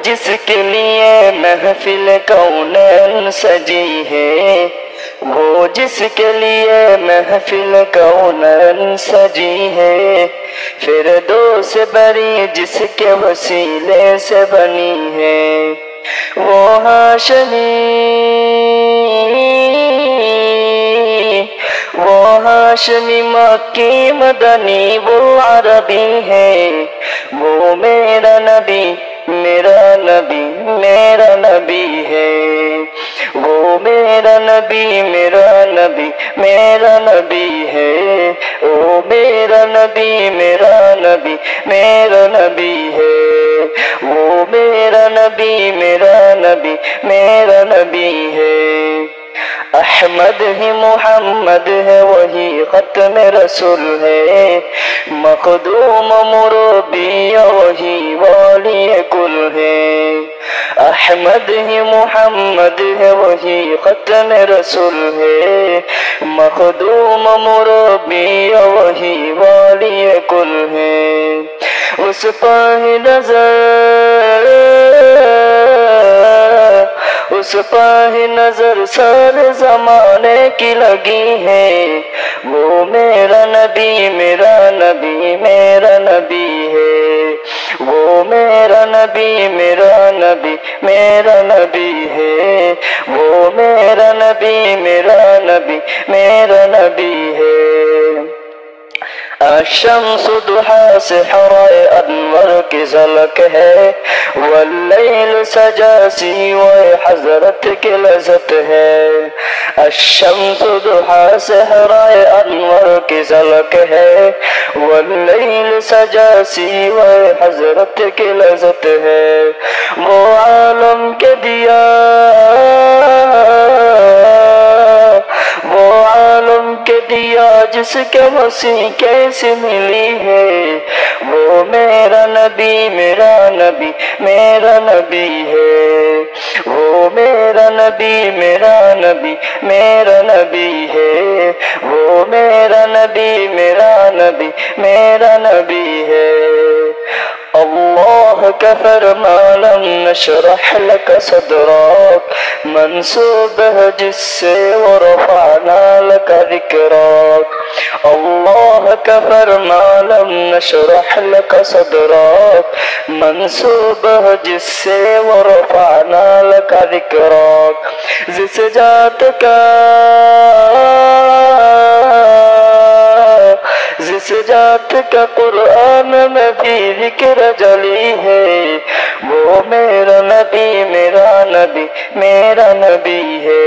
جس کے لیے محفل کونین سجی ہے، وہ جس کے لیے محفل کونین سجی ہے، فردوس بری جس کے وسیلے سے بنی ہے، وہ ہاشمی مکی مدنی وہ عربی ہے، وہ میرا نبی میرا نبی میرا نبی ہے، وہ میرا نبی میرا نبی میرا نبی ہے، وہ میرا نبی میرا نبی میرا نبی ہے، وہ میرا نبی میرا نبی میرا نبی ہے۔ احمد ہی محمد ہے، وہی ختم رسول ہے، مخدوم مربی وہی والی کل ہے۔ احمد ہی محمد ہے، وہی ختم رسول ہے، مخدوم مربی وہی والی کل ہے۔ اس پہ نظر سارے زمانے کی لگی ہے، وہ میرا نبی میرا نبی میرا نبی ہے، وہ میرا نبی میرا نبی میرا نبی ہے، وہ میرا نبی میرا نبی میرا نبی ہے۔ الشمس ضحا سے حرائے انور کی جھلک ہے، واللیل سجا سیوائے حضرت کی لذت ہے۔ الشمس ضحا سے حرائے انور کی جھلک ہے، واللیل سجا سیوائے حضرت کی لذت ہے، وہ عالم کے دیا جس کے مسیح کیسے ملی ہے، وہ میرا نبی میرا نبی میرا نبی ہے، وہ میرا نبی میرا نبی میرا نبی ہے، وہ میرا نبی میرا نبی میرا نبی ہے۔ اللہ کا فرما لم نشرح لك صدرك منسوب ہے جس سے ورفعنا لك ذکرك، اللہ کا فرما لم نشرح لك صدرك منسوب ہے جس سے ورفعنا لك ذکرك، جس ذات کا قرآن میں بھی ذکر جلی ہے، وہ میرا نبی میرا نبی میرا نبی ہے،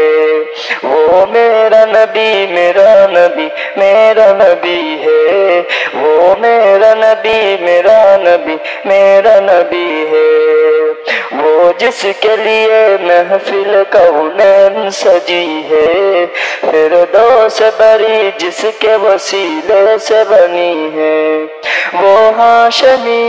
وہ میرا نبی میرا نبی میرا نبی ہے، وہ میرا نبی میرا نبی میرا نبی ہے، وہ جس کے لیے محفل کونین سجی ہے، فردوس بری جس کے وسیلے سے بنی ہے، وہ ہاشمی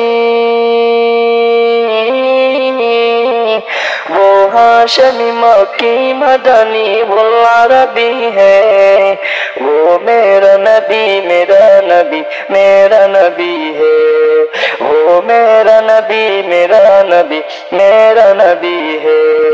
مکی مدنی وہ عربی ہے، وہ میرا نبی میرا نبی میرا نبی ہے، وہ میرا نبی میرا نبی میرا نبی ہے۔